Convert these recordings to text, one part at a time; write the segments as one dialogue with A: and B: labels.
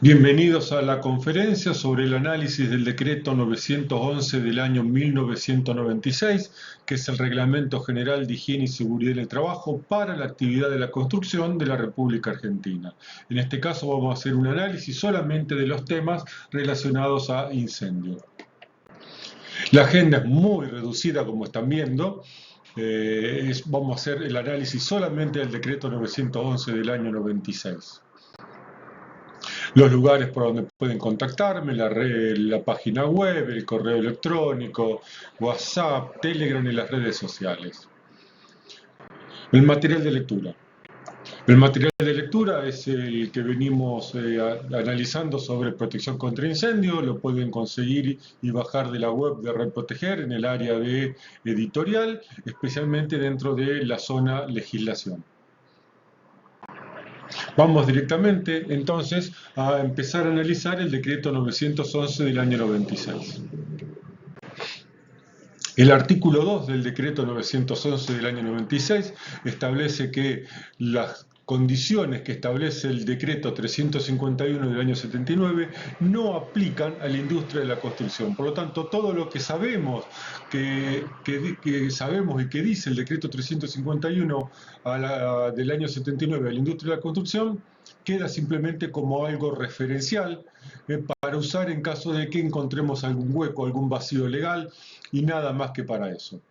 A: Bienvenidos a la conferencia sobre el análisis del decreto 911 del año 1996, que es el Reglamento General de Higiene y Seguridad en el Trabajo para la actividad de la construcción de la República Argentina. En este caso vamos a hacer un análisis solamente de los temas relacionados a incendio. La agenda es muy reducida, como están viendo. Vamos a hacer el análisis solamente del decreto 911 del año 96. Los lugares por donde pueden contactarme, la página web, el correo electrónico, WhatsApp, Telegram y las redes sociales. El material de lectura. El material de lectura es el que venimos analizando sobre protección contra incendio. Lo pueden conseguir y bajar de la web de Red Proteger en el área de editorial, especialmente dentro de la zona legislación. Vamos directamente entonces a empezar a analizar el decreto 911 del año 96. El artículo 2 del decreto 911 del año 96 establece que las condiciones que establece el decreto 351 del año 79 no aplican a la industria de la construcción. Por lo tanto, todo lo que sabemos, sabemos y que dice el decreto 351 del año 79 a la industria de la construcción queda simplemente como algo referencial para usar en caso de que encontremos algún hueco, algún vacío legal y nada más que para eso.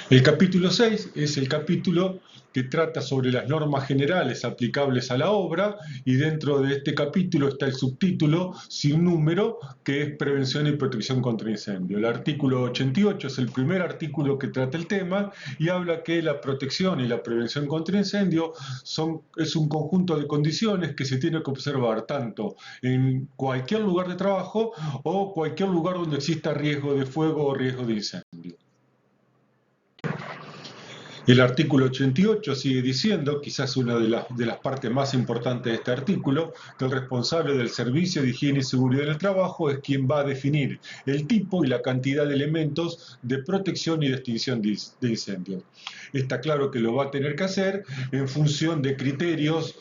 A: El capítulo 6 es el capítulo que trata sobre las normas generales aplicables a la obra y dentro de este capítulo está el subtítulo sin número que es prevención y protección contra incendio. El artículo 88 es el primer artículo que trata el tema y habla que la protección y la prevención contra incendio es un conjunto de condiciones que se tiene que observar tanto en cualquier lugar de trabajo o cualquier lugar donde exista riesgo de fuego o riesgo de incendio. El artículo 88 sigue diciendo, quizás una de las partes más importantes de este artículo, que el responsable del servicio de higiene y seguridad en el trabajo es quien va a definir el tipo y la cantidad de elementos de protección y de extinción de incendios. Está claro que lo va a tener que hacer en función de criterios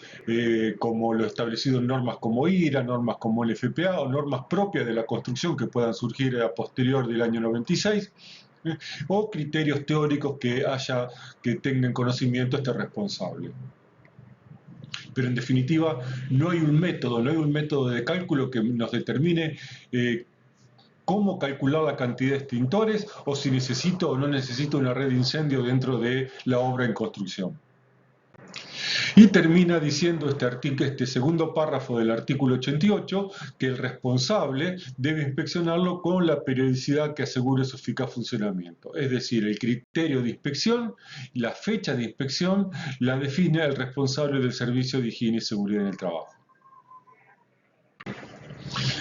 A: como lo establecido en normas como IRA, normas como el FPA o normas propias de la construcción que puedan surgir a posterior del año 96. O criterios teóricos que tengan conocimiento este responsable. Pero en definitiva no hay un método de cálculo que nos determine cómo calcular la cantidad de extintores o si necesito o no necesito una red de incendio dentro de la obra en construcción. Y termina diciendo este segundo párrafo del artículo 88 que el responsable debe inspeccionarlo con la periodicidad que asegure su eficaz funcionamiento. Es decir, el criterio de inspección, la fecha de inspección, la define el responsable del servicio de higiene y seguridad en el trabajo.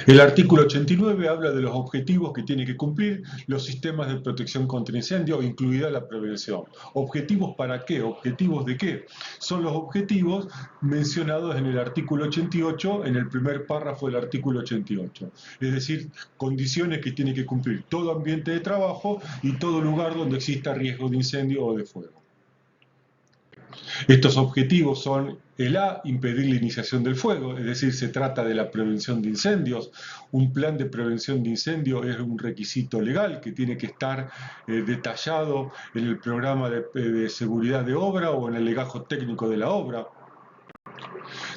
A: El artículo 89 habla de los objetivos que tienen que cumplir los sistemas de protección contra incendio, incluida la prevención. ¿Objetivos para qué? ¿Objetivos de qué? Son los objetivos mencionados en el artículo 88, en el primer párrafo del artículo 88. Es decir, condiciones que tiene que cumplir todo ambiente de trabajo y todo lugar donde exista riesgo de incendio o de fuego. Estos objetivos son el A, impedir la iniciación del fuego, es decir, se trata de la prevención de incendios. Un plan de prevención de incendio es un requisito legal que tiene que estar detallado en el programa de seguridad de obra o en el legajo técnico de la obra.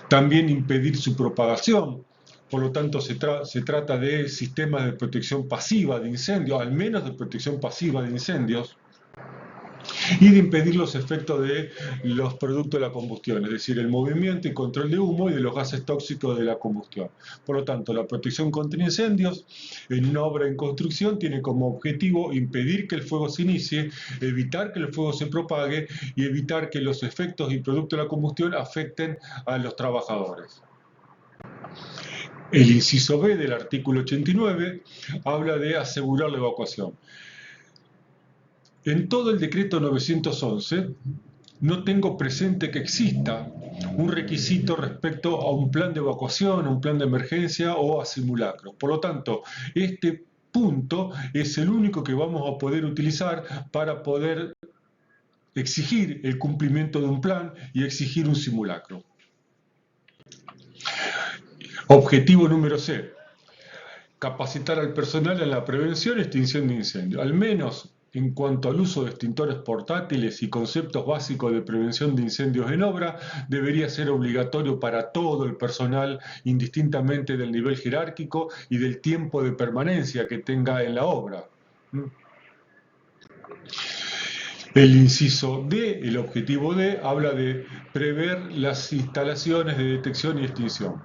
A: También impedir su propagación. Por lo tanto, se trata de sistemas de protección pasiva de incendios, al menos de protección pasiva de incendios, y de impedir los efectos de los productos de la combustión, es decir, el movimiento y control de humo y de los gases tóxicos de la combustión. Por lo tanto, la protección contra incendios en una obra en construcción tiene como objetivo impedir que el fuego se inicie, evitar que el fuego se propague y evitar que los efectos y productos de la combustión afecten a los trabajadores. El inciso B del artículo 89 habla de asegurar la evacuación. En todo el decreto 911 no tengo presente que exista un requisito respecto a un plan de evacuación, a un plan de emergencia o a simulacros. Por lo tanto, este punto es el único que vamos a poder utilizar para poder exigir el cumplimiento de un plan y exigir un simulacro. Objetivo número C. Capacitar al personal en la prevención y extinción de incendios, al menos en cuanto al uso de extintores portátiles y conceptos básicos de prevención de incendios en obra, debería ser obligatorio para todo el personal, indistintamente del nivel jerárquico y del tiempo de permanencia que tenga en la obra. El inciso D, el objetivo D, habla de prever las instalaciones de detección y extinción.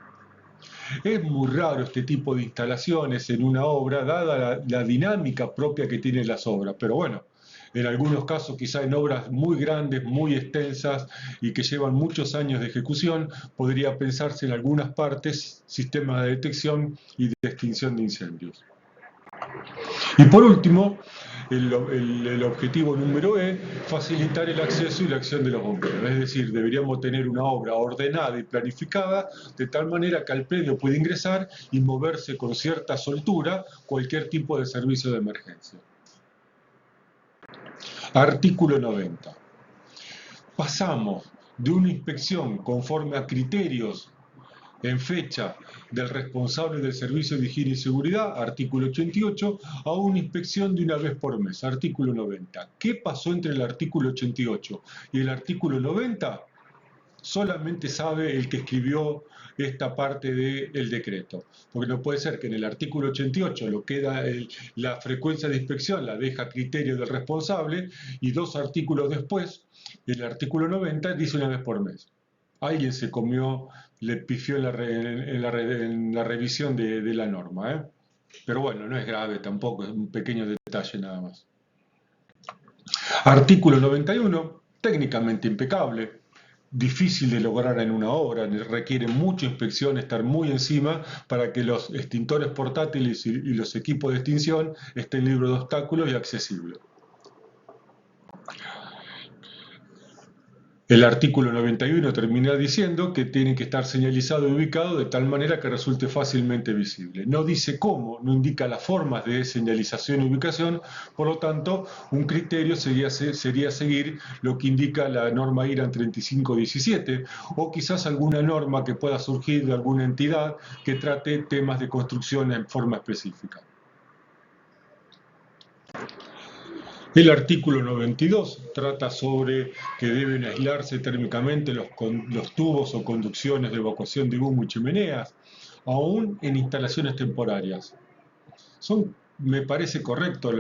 A: Es muy raro este tipo de instalaciones en una obra, dada la dinámica propia que tienen las obras, pero bueno, en algunos casos, quizá en obras muy grandes, muy extensas y que llevan muchos años de ejecución, podría pensarse en algunas partes sistemas de detección y de extinción de incendios. Y por último, el objetivo número E, facilitar el acceso y la acción de los bomberos. Es decir, deberíamos tener una obra ordenada y planificada de tal manera que al predio pueda ingresar y moverse con cierta soltura cualquier tipo de servicio de emergencia. Artículo 90. Pasamos de una inspección conforme a criterios en fecha del responsable del Servicio de Higiene y Seguridad, artículo 88, a una inspección de una vez por mes, artículo 90. ¿Qué pasó entre el artículo 88 y el artículo 90? Solamente sabe el que escribió esta parte del decreto, porque no puede ser que en el artículo 88 lo queda la frecuencia de inspección la deja a criterio del responsable y 2 artículos después, el artículo 90 dice una vez por mes. Alguien se comió, le pifió en la revisión de la norma, ¿eh? Pero bueno, no es grave tampoco, es un pequeño detalle nada más. Artículo 91, técnicamente impecable, difícil de lograr en una obra, requiere mucha inspección, estar muy encima para que los extintores portátiles y los equipos de extinción estén libres de obstáculos y accesibles. El artículo 91 termina diciendo que tienen que estar señalizado y ubicado de tal manera que resulte fácilmente visible. No dice cómo, no indica las formas de señalización y ubicación, por lo tanto, un criterio sería seguir lo que indica la norma IRAN 3517 o quizás alguna norma que pueda surgir de alguna entidad que trate temas de construcción en forma específica. El artículo 92 trata sobre que deben aislarse térmicamente los tubos o conducciones de evacuación de humo y chimeneas, aún en instalaciones temporarias. Me parece correcto,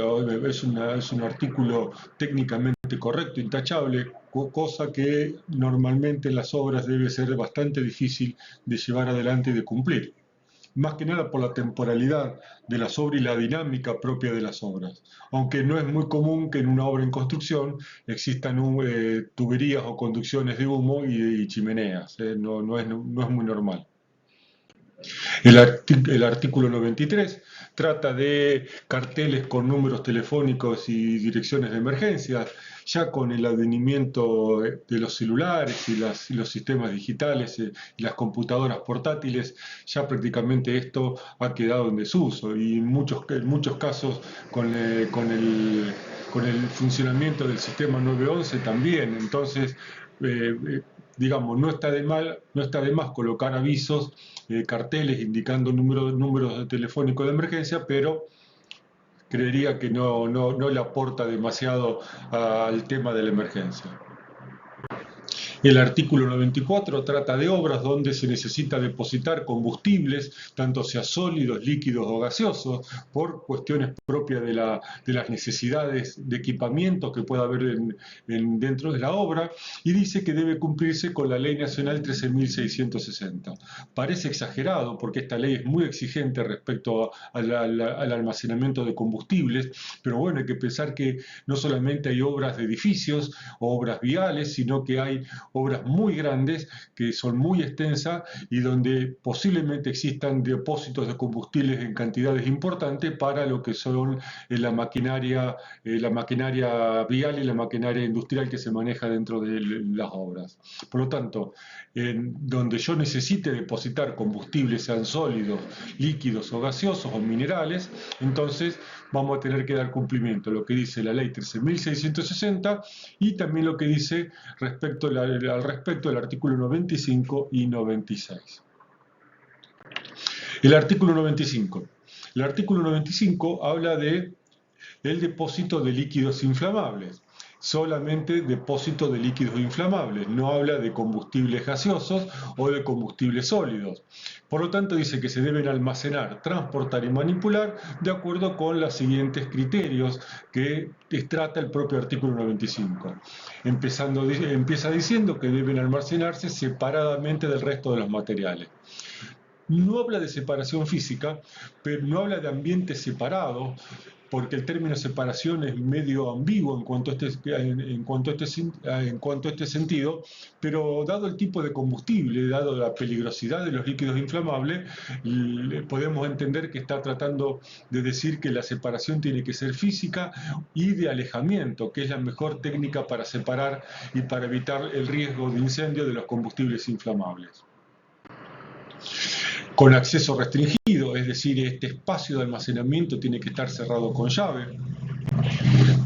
A: es un artículo técnicamente correcto, intachable, cosa que normalmente en las obras debe ser bastante difícil de llevar adelante y de cumplir, más que nada por la temporalidad de las obras y la dinámica propia de las obras. Aunque no es muy común que en una obra en construcción existan tuberías o conducciones de humo y chimeneas, no es muy normal. El artículo 93 trata de carteles con números telefónicos y direcciones de emergencia, ya con el advenimiento de los celulares y los sistemas digitales y las computadoras portátiles, ya prácticamente esto ha quedado en desuso y en muchos casos con el funcionamiento del sistema 911 también. Entonces, digamos, no está de más colocar avisos, carteles indicando números telefónicos de emergencia, pero creería que no le aporta demasiado al tema de la emergencia. El artículo 94 trata de obras donde se necesita depositar combustibles, tanto sea sólidos, líquidos o gaseosos, por cuestiones propias de las necesidades de equipamiento que pueda haber dentro de la obra, y dice que debe cumplirse con la Ley Nacional 13.660. Parece exagerado porque esta ley es muy exigente respecto al almacenamiento de combustibles, pero bueno, hay que pensar que no solamente hay obras de edificios o obras viales, sino que hay obras muy grandes que son muy extensas y donde posiblemente existan depósitos de combustibles en cantidades importantes para lo que son la maquinaria vial y la maquinaria industrial que se maneja dentro de las obras. Por lo tanto, donde yo necesite depositar combustibles, sean sólidos, líquidos o gaseosos o minerales, entonces vamos a tener que dar cumplimiento a lo que dice la ley 13.660 y también lo que dice al respecto del artículo 95 y 96. El artículo 95. El artículo 95 habla de el depósito de líquidos inflamables. Solamente depósito de líquidos inflamables, no habla de combustibles gaseosos o de combustibles sólidos. Por lo tanto, dice que se deben almacenar, transportar y manipular de acuerdo con los siguientes criterios que trata el propio artículo 95. Empieza diciendo que deben almacenarse separadamente del resto de los materiales. No habla de separación física, pero no habla de ambientes separados, porque el término separación es medio ambiguo en cuanto a este sentido, pero dado el tipo de combustible, dado la peligrosidad de los líquidos inflamables, podemos entender que está tratando de decir que la separación tiene que ser física y de alejamiento, que es la mejor técnica para separar y para evitar el riesgo de incendio de los combustibles inflamables. Con acceso restringido, es decir, este espacio de almacenamiento tiene que estar cerrado con llave,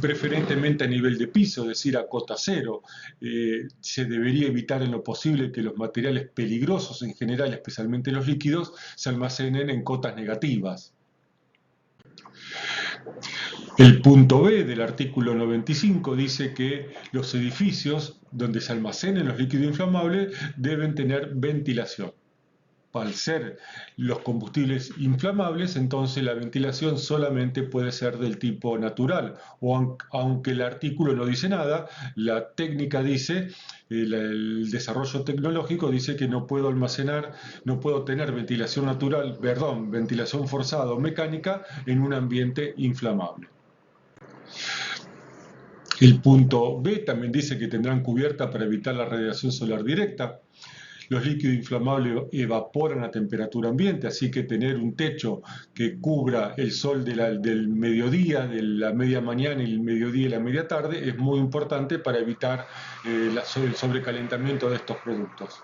A: preferentemente a nivel de piso, es decir, a cota cero. Se debería evitar en lo posible que los materiales peligrosos en general, especialmente los líquidos, se almacenen en cotas negativas. El punto B del artículo 95 dice que los edificios donde se almacenen los líquidos inflamables deben tener ventilación. Al ser los combustibles inflamables, entonces la ventilación solamente puede ser del tipo natural, o aunque el artículo no dice nada, la técnica dice, el desarrollo tecnológico dice que no puedo almacenar, no puedo tener ventilación natural, perdón, ventilación forzada o mecánica en un ambiente inflamable. El punto B también dice que tendrán cubierta para evitar la radiación solar directa. Los líquidos inflamables evaporan a temperatura ambiente, así que tener un techo que cubra el sol del mediodía, de la media mañana y el mediodía y la media tarde es muy importante para evitar el sobrecalentamiento de estos productos.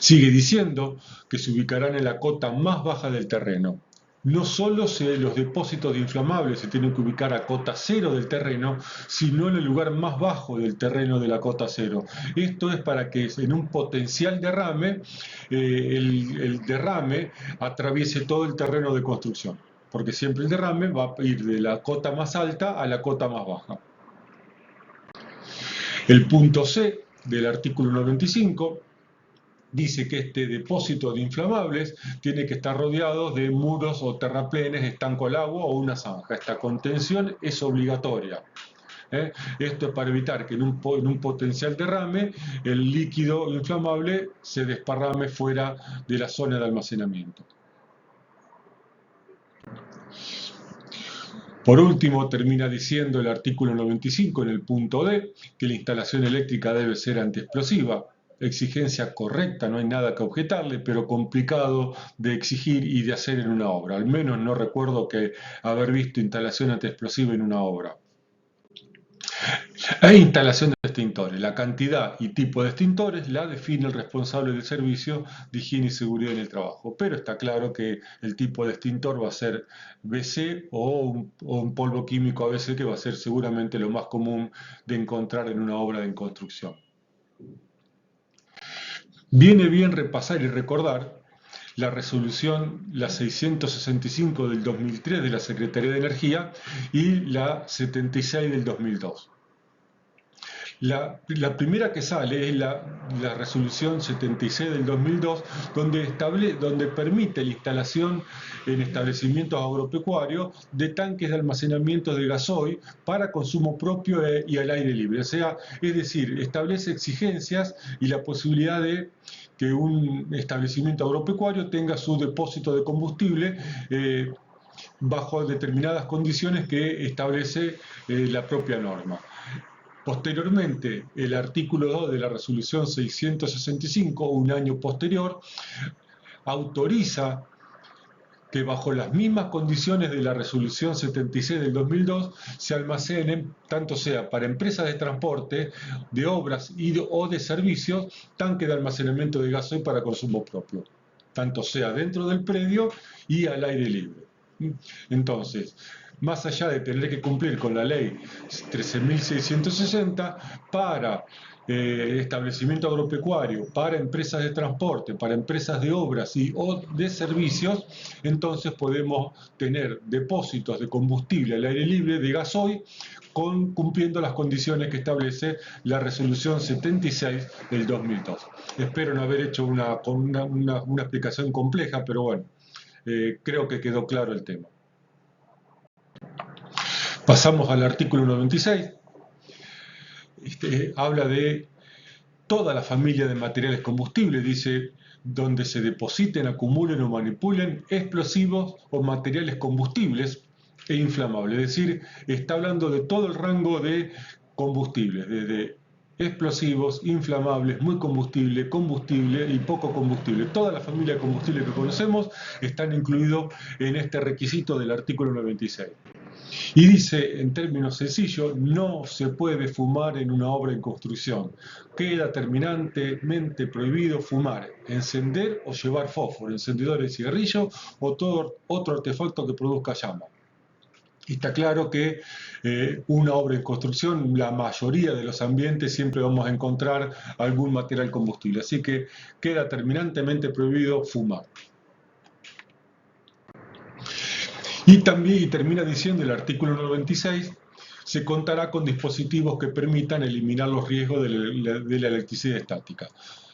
A: Sigue diciendo que se ubicarán en la cota más baja del terreno. No solo los depósitos de inflamables se tienen que ubicar a cota cero del terreno, sino en el lugar más bajo del terreno de la cota cero. Esto es para que en un potencial derrame, el derrame atraviese todo el terreno de construcción, porque siempre el derrame va a ir de la cota más alta a la cota más baja. El punto C del artículo 95 dice que este depósito de inflamables tiene que estar rodeado de muros o terraplenes, estanco al agua o una zanja. Esta contención es obligatoria. Esto es para evitar que en un potencial derrame el líquido inflamable se desparrame fuera de la zona de almacenamiento. Por último, termina diciendo el artículo 95 en el punto D que la instalación eléctrica debe ser antiexplosiva. Exigencia correcta, no hay nada que objetarle, pero complicado de exigir y de hacer en una obra. Al menos no recuerdo que haber visto instalación antiexplosiva en una obra. Hay instalación de extintores. La cantidad y tipo de extintores la define el responsable del servicio de higiene y seguridad en el trabajo. Pero está claro que el tipo de extintor va a ser BC o un polvo químico ABC, que va a ser seguramente lo más común de encontrar en una obra de construcción. Viene bien repasar y recordar la resolución, la 665 del 2003 de la Secretaría de Energía y la 76 del 2002. La primera que sale es la resolución 76 del 2002, donde permite la instalación en establecimientos agropecuarios de tanques de almacenamiento de gasoil para consumo propio y al aire libre. O sea, es decir, establece exigencias y la posibilidad de que un establecimiento agropecuario tenga su depósito de combustible bajo determinadas condiciones que establece la propia norma. Posteriormente, el artículo 2 de la resolución 665, un año posterior, autoriza que bajo las mismas condiciones de la resolución 76 del 2002 se almacenen, tanto sea para empresas de transporte, de obras o de servicios, tanques de almacenamiento de gasoil para consumo propio, tanto sea dentro del predio y al aire libre. Entonces, más allá de tener que cumplir con la ley 13.660, para establecimiento agropecuario, para empresas de transporte, para empresas de obras o de servicios, entonces podemos tener depósitos de combustible al aire libre de gasoil cumpliendo las condiciones que establece la resolución 76 del 2002. Espero no haber hecho una explicación compleja, pero bueno, creo que quedó claro el tema. Pasamos al artículo 96. Habla de toda la familia de materiales combustibles, dice, donde se depositen, acumulen o manipulen explosivos o materiales combustibles e inflamables. Es decir, está hablando de todo el rango de combustibles, desde explosivos, inflamables, muy combustible, combustible y poco combustible. Toda la familia de combustibles que conocemos están incluidos en este requisito del artículo 96. Y dice, en términos sencillos, no se puede fumar en una obra en construcción. Queda terminantemente prohibido fumar, encender o llevar fósforo, encendedor de cigarrillo o todo otro artefacto que produzca llama. Y está claro que una obra en construcción, la mayoría de los ambientes siempre vamos a encontrar algún material combustible. Así que queda terminantemente prohibido fumar. Y también termina diciendo el artículo 96, se contará con dispositivos que permitan eliminar los riesgos de la electricidad estática.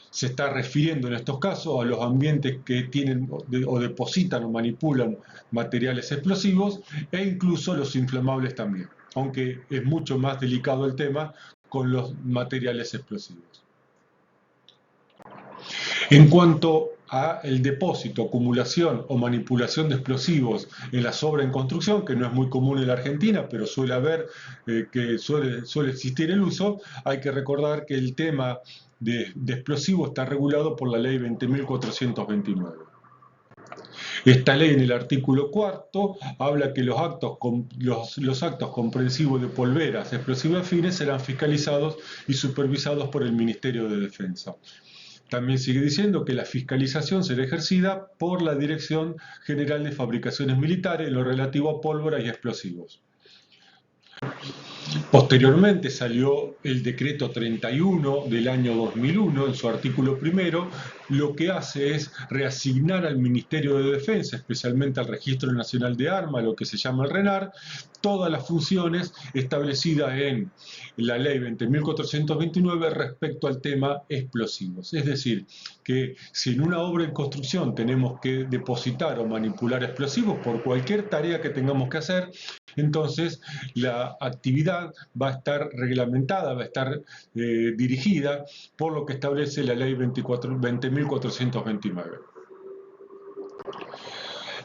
A: Se está refiriendo en estos casos a los ambientes que tienen o depositan o manipulan materiales explosivos e incluso los inflamables también, aunque es mucho más delicado el tema con los materiales explosivos. En cuanto a el depósito, acumulación o manipulación de explosivos en las obras en construcción, que no es muy común en la Argentina, pero suele haber, que suele existir el uso, hay que recordar que el tema de explosivos está regulado por la ley 20.429. Esta ley en el artículo 4 habla que los actos comprensivos de polveras explosivas afines serán fiscalizados y supervisados por el Ministerio de Defensa. También sigue diciendo que la fiscalización será ejercida por la Dirección General de Fabricaciones Militares en lo relativo a pólvora y explosivos. Posteriormente salió el decreto 31 del año 2001, en su artículo primero, lo que hace es reasignar al Ministerio de Defensa, especialmente al Registro Nacional de Armas, lo que se llama el RENAR, todas las funciones establecidas en la ley 20.429 respecto al tema explosivos. Es decir, que si en una obra en construcción tenemos que depositar o manipular explosivos por cualquier tarea que tengamos que hacer, entonces la actividad va a estar reglamentada, va a estar dirigida por lo que establece la ley 20.429.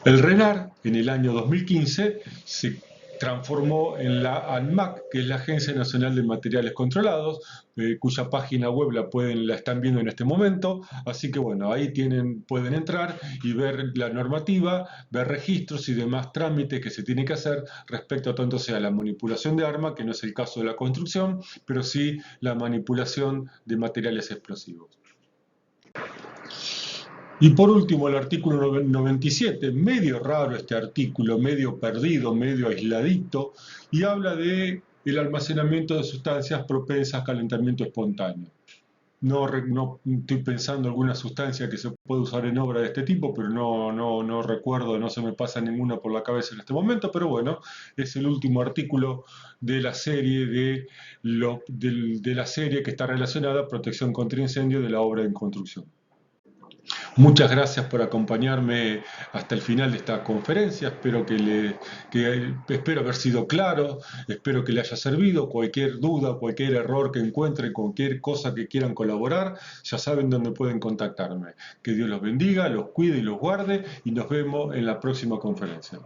A: El RENAR, en el año 2015, se transformó en la ANMAC, que es la Agencia Nacional de Materiales Controlados, cuya página web la están viendo en este momento. Así que bueno, ahí pueden entrar y ver la normativa, ver registros y demás trámites que se tienen que hacer respecto a tanto sea la manipulación de armas, que no es el caso de la construcción, pero sí la manipulación de materiales explosivos. Y por último, el artículo 97, medio raro este artículo, medio perdido, medio aisladito, y habla de el almacenamiento de sustancias propensas a calentamiento espontáneo. No estoy pensando en alguna sustancia que se puede usar en obra de este tipo, pero no recuerdo, no se me pasa ninguna por la cabeza en este momento, pero bueno, es el último artículo de la serie de la serie que está relacionada a protección contra incendio de la obra en construcción. Muchas gracias por acompañarme hasta el final de esta conferencia. Espero espero haber sido claro, espero que le haya servido. Cualquier duda, cualquier error que encuentren, cualquier cosa que quieran colaborar, ya saben dónde pueden contactarme. Que Dios los bendiga, los cuide y los guarde y nos vemos en la próxima conferencia.